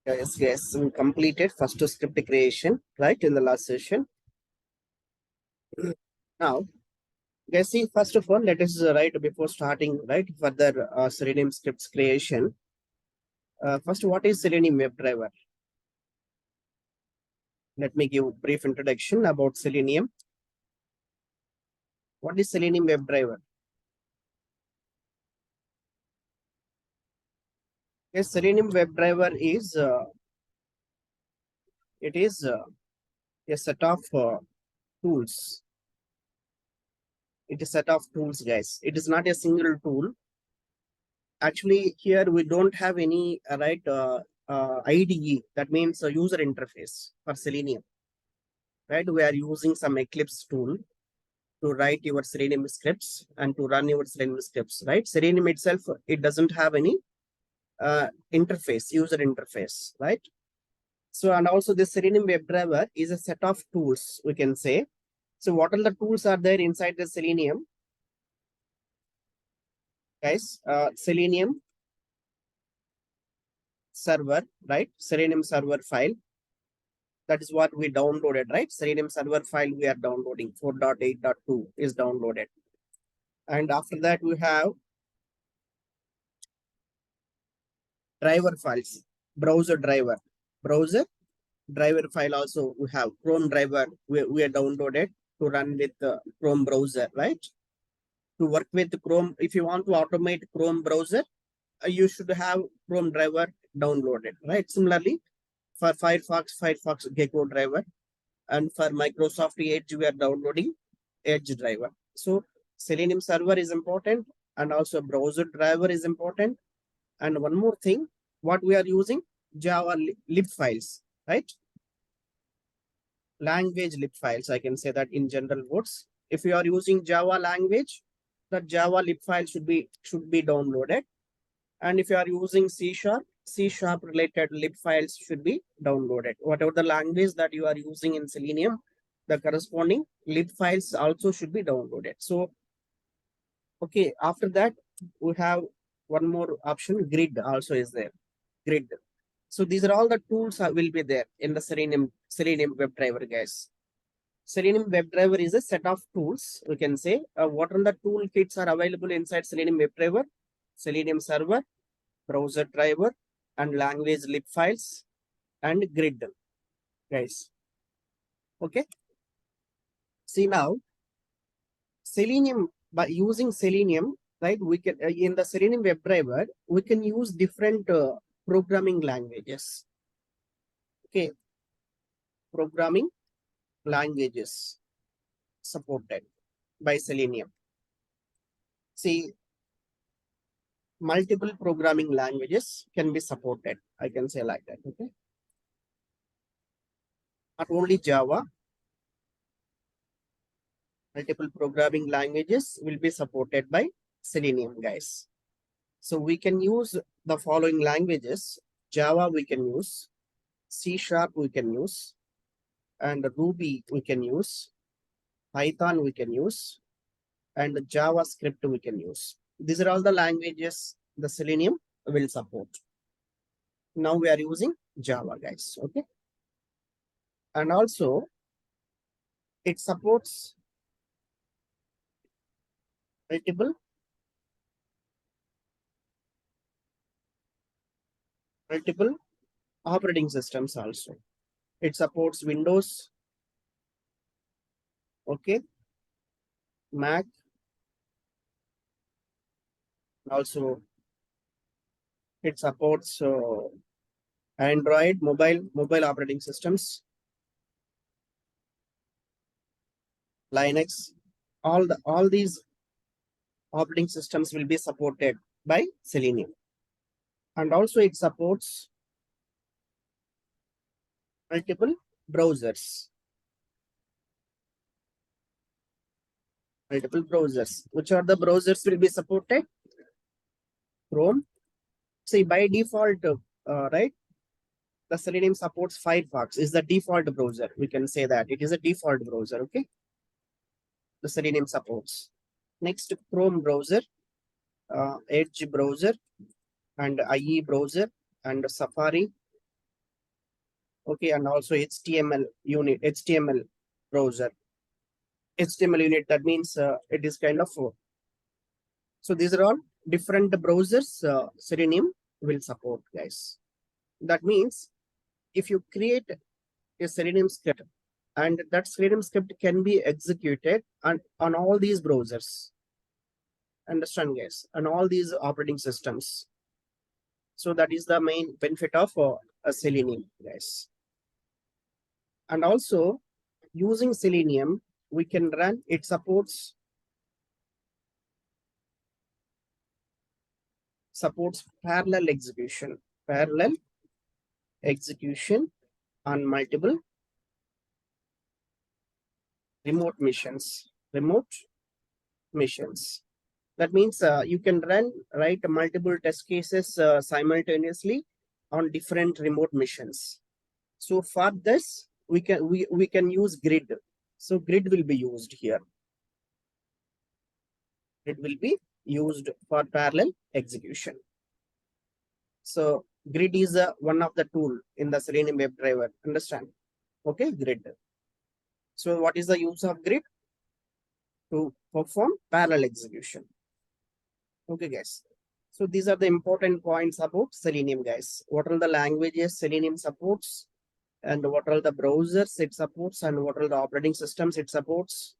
Yes, we completed first script creation, right, in the last session. Now, guys, see, first of all, let us write before starting, right, further Selenium scripts creation. First, what is Selenium WebDriver? Let me give a brief introduction about Selenium. What is Selenium WebDriver? Yes, Selenium WebDriver is a set of tools. It is a set of tools, guys. It is not a single tool. Actually, here we don't have any IDE, that means a user interface for Selenium, right? We are using some Eclipse tool to write your Selenium scripts and to run your Selenium scripts, right? Selenium itself, it doesn't have any interface, user interface, right? So, and also the Selenium WebDriver is a set of tools, we can say. So what are the tools are there inside the Selenium? Guys, Selenium server, right? Selenium server file. That is what we downloaded, right? Selenium server file we are downloading, 4.8.2 is downloaded. And after that, we have driver files, browser driver file also we have. Chrome driver we are downloaded to run with the Chrome browser, right? To work with Chrome, if you want to automate Chrome browser, you should have Chrome driver downloaded, right? Similarly, for Firefox Gecko driver, and for Microsoft Edge, we are downloading Edge driver. So Selenium server is important, and also browser driver is important. And one more thing, what we are using, Java lib files, right? Language lib files, I can say that in general words. If you are using Java language, the Java lib file should be downloaded. And if you are using C# related lib files should be downloaded. Whatever the language that you are using in Selenium, the corresponding lib files also should be downloaded. So, okay, after that, we have one more option, grid also is there, grid. So these are all the tools that will be there in the Selenium WebDriver, guys. Selenium WebDriver is a set of tools, we can say. What are the toolkits are available inside Selenium WebDriver? Selenium server, browser driver, and language lib files, and grid, guys. Okay. See now, Selenium, by using Selenium, right, we can in the Selenium WebDriver, we can use different programming languages. Okay, programming languages supported by Selenium. See, multiple programming languages can be supported, I can say like that. Okay, not only Java, multiple programming languages will be supported by Selenium, guys. So we can use the following languages. Java we can use, C# we can use, and Ruby we can use, Python we can use, and JavaScript we can use. These are all the languages the Selenium will support. Now we are using Java, guys. Okay. And also it supports multiple operating systems also. It supports Windows, okay, Mac, also it supports Android, mobile operating systems, Linux. All these operating systems will be supported by Selenium. And also it supports multiple browsers. Which are the browsers will be supported? Chrome. See, by default, right, the Selenium supports Firefox is the default browser. We can say that it is a default browser. Okay, the Selenium supports. Next, Chrome browser, Edge browser, and IE browser, and Safari, Okay, and also HTML unit, HTML browser, HTML unit. That means it is kind of. So these are all different browsers Selenium will support, guys. That means if you create a Selenium script, and that Selenium script can be executed on all these browsers. Understand, guys? On all these operating systems. So that is the main benefit of a Selenium, guys. And also using Selenium, we can run, it supports parallel execution on multiple remote missions. That means you can write multiple test cases simultaneously on different remote missions. So for this, we can use Grid. So Grid will be used here. It will be used for parallel execution. So Grid is one of the tool in the Selenium WebDriver. Understand? Okay, Grid. So what is the use of Grid? To perform parallel execution. Okay, guys. So these are the important points about Selenium, guys. What are the languages Selenium supports, and what are the browsers it supports, and what are the operating systems it supports.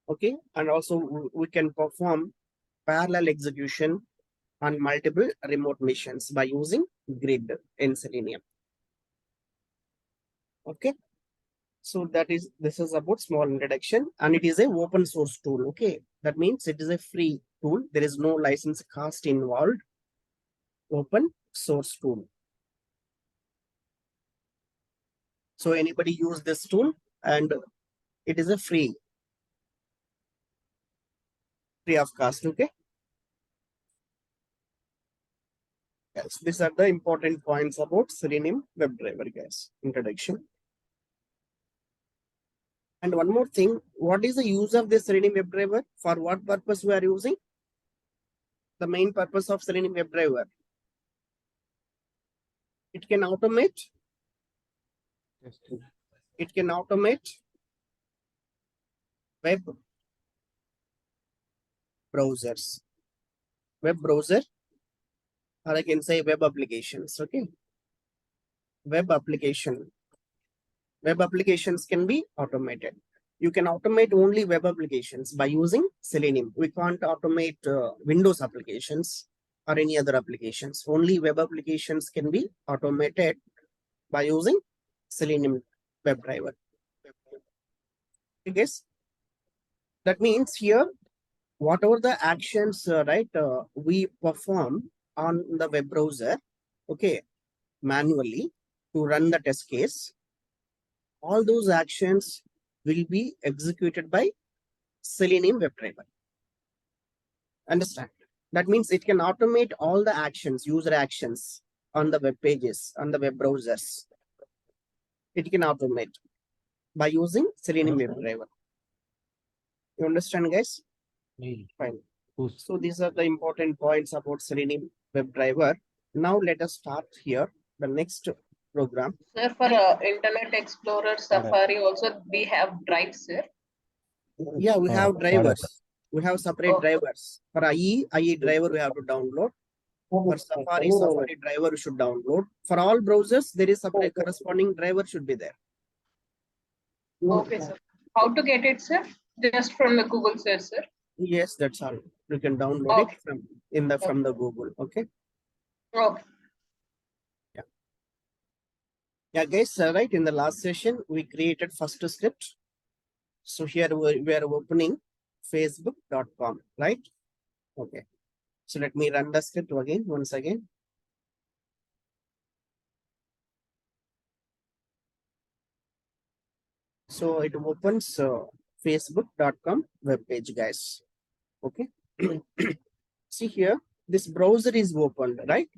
Okay, and also we can perform parallel execution on multiple remote missions by using Grid in Selenium. Okay, so this is about small introduction, and it is a open source tool. Okay, that means it is a free tool. There is no license cost involved. Open source tool. So anybody use this tool, and it is a free of cost. Okay. Yes, these are the important points about Selenium WebDriver, guys. Introduction. And one more thing, what is the use of this Selenium WebDriver? For what purpose we are using? The main purpose of Selenium WebDriver. It can automate. It can automate web browsers. Web browser, or I can say web applications. Okay. Web applications can be automated. You can automate only web applications by using Selenium. We can't automate Windows applications or any other applications. Only web applications can be automated by using Selenium WebDriver. Yes, that means here, whatever the actions we perform on the web browser, okay, manually to run the test case, all those actions will be executed by Selenium WebDriver. Understand? That means it can automate all the actions, user actions on the web pages, on the web browsers. It can automate by using Selenium WebDriver. You understand, guys? Fine. So these are the important points about Selenium WebDriver. Now let us start here the next program. Sir, for Internet Explorer, Safari also we have drives, sir. Yeah, we have drivers. We have separate drivers. For IE driver we have to download. For Safari driver we should download. For all browsers, there is separate corresponding driver should be there. Okay, sir. How to get it, sir? Just from the Google search, sir. Yes, that's all. You can download it from the Google. Okay. Okay. Yeah, guys, right. In the last session, we created first script. So here we are opening facebook.com, right? Okay. So let me run the script again, once again. So it opens facebook.com web page, guys. Okay. See here, this browser is opened, right?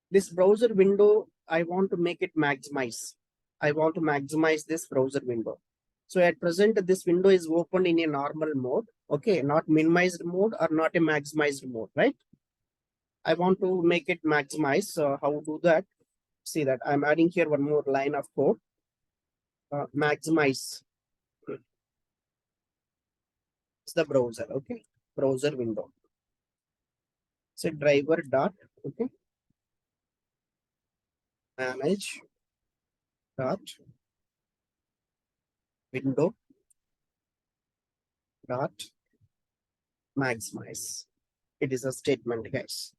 This browser window, I want to make it maximize. I want to maximize this browser window. So at present, this window is opened in a normal mode. Okay, not minimized mode or not a maximized mode, right? I want to make it maximize. So how to do that? see that I'm adding here one more line of code. Maximize. It's the browser, okay? Browser window. So driver dot, okay? Manage dot window dot maximize. It is a statement, guys.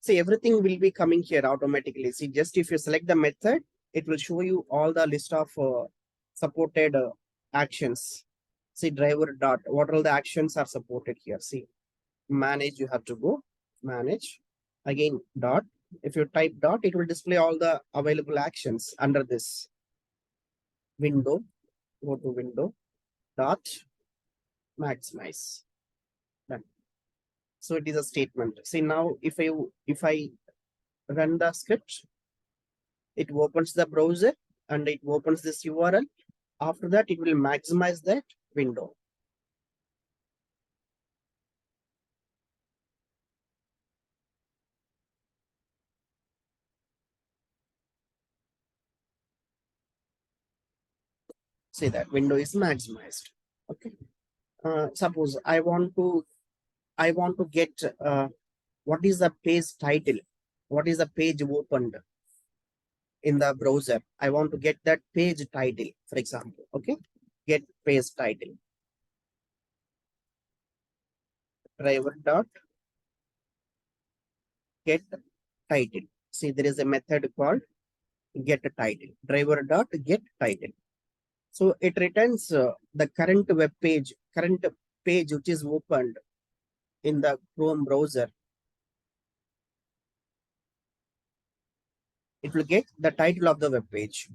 See, everything will be coming here automatically. See, just if you select the method, it will show you all the list of supported actions. See, driver dot, what all the actions are supported here. See, manage, you have to go manage again dot. If you type dot, it will display all the available actions under this window. Go to window dot maximize. Done. So it is a statement. See, now if I run the script, it opens the browser and it opens this URL. After that, it will maximize that window. See, that window is maximized. Okay. Suppose I want to get what is the page title? What is the page opened in the browser? I want to get that page title, for example. Okay. Get page title. Driver dot get title. See, there is a method called get title. Driver dot get title. So it returns the current web page, current page which is opened in the Chrome browser. It will get the title of the web page.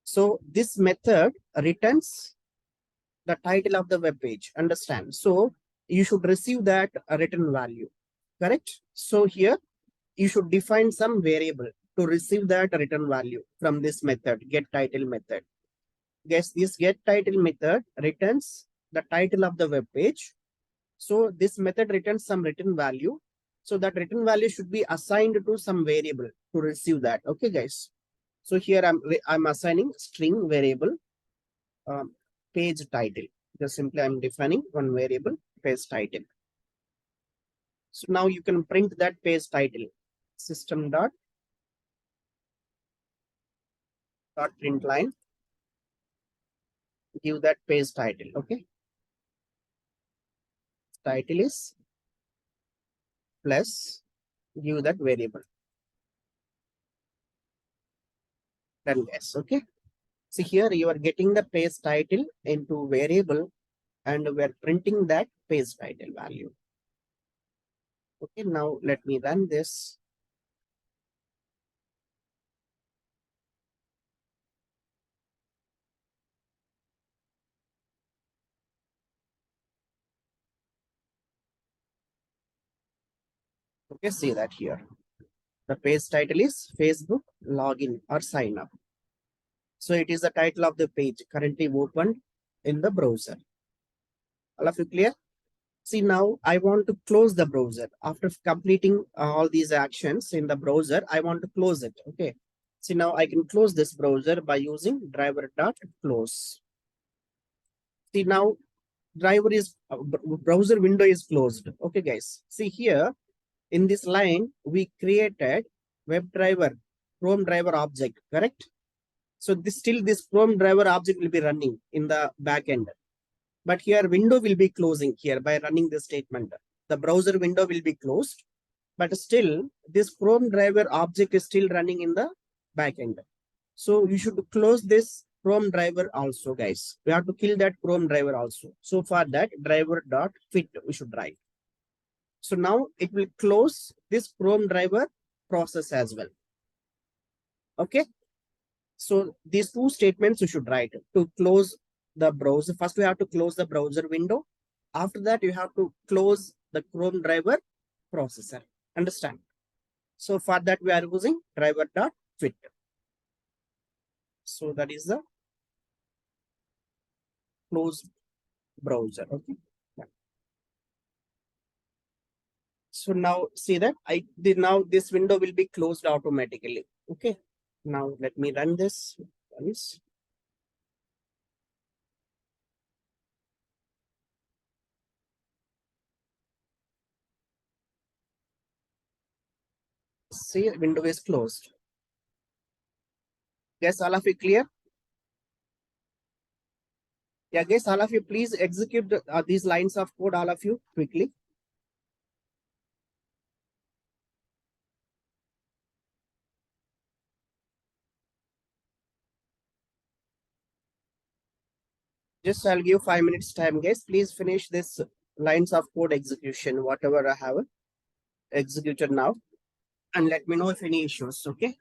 So this method returns the title of the web page. Understand? So you should receive that return value. Correct? So here you should define some variable to receive that return value from this method, get title method. Guess this get title method returns the title of the web page. So this method returns some return value. So that return value should be assigned to some variable to receive that. Okay, guys. So here I'm assigning string variable page title. Just simply I'm defining one variable page title. So now you can print that page title. System dot print line. Give that page title. Okay. Title is plus give that variable. Then yes. Okay. See here you are getting the page title into variable and we are printing that page title value. Okay, now let me run this. Okay, see that here. The page title is Facebook login or sign up. So it is the title of the page currently opened in the browser. All of you clear? See, now I want to close the browser. After completing all these actions in the browser, I want to close it. Okay. See, now I can close this browser by using driver.close. See, now browser window is closed. Okay, guys. See here in this line, we created WebDriver, Chrome driver object, correct? So this Chrome driver object will be running in the backend. But here window will be closing here by running this statement. The browser window will be closed, but still this Chrome driver object is still running in the backend. So you should close this Chrome driver also, guys. We have to kill that Chrome driver also. So for that driver.fit we should write. So now it will close this Chrome driver process as well. Okay. So these two statements you should write to close the browser. First, we have to close the browser window. After that, you have to close the Chrome driver processor. Understand? So for that, we are using driver.fit. So that is the close browser. Okay. So now see that now this window will be closed automatically. Okay, now let me run this once. See, window is closed. Yes, all of you clear? Yeah, guys, all of you, please execute these lines of code, all of you, quickly. Just I'll give 5 minutes time, guys. Please finish this lines of code execution, whatever I have executed now, and let me know if any issues, okay?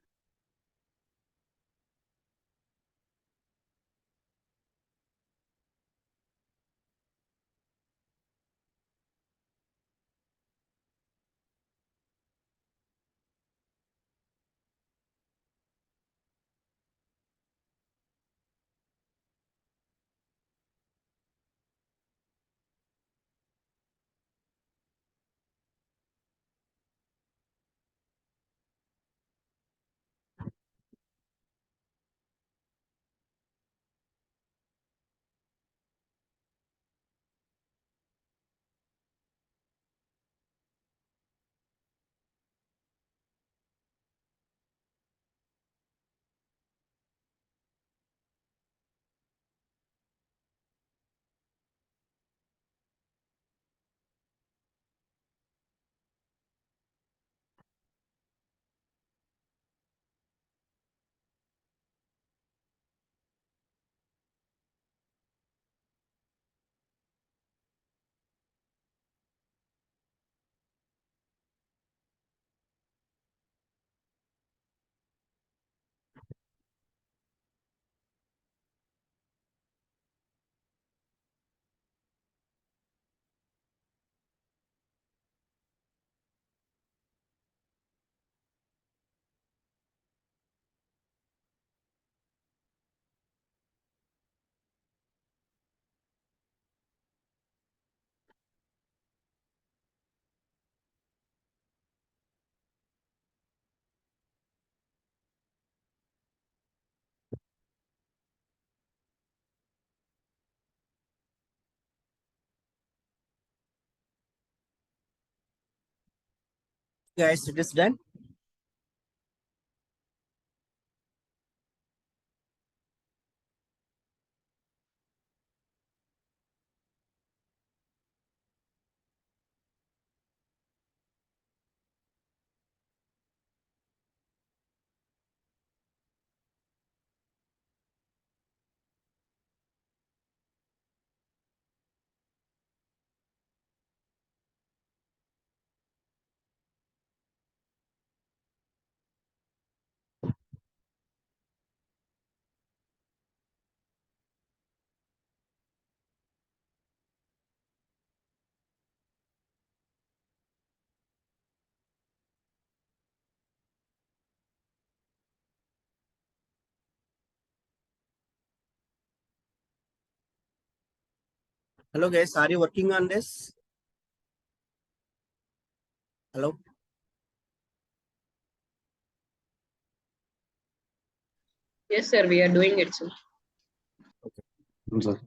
Guys, it is done. Hello, guys, are you working on this? Hello? Yes, sir, we are doing it, sir. Sir.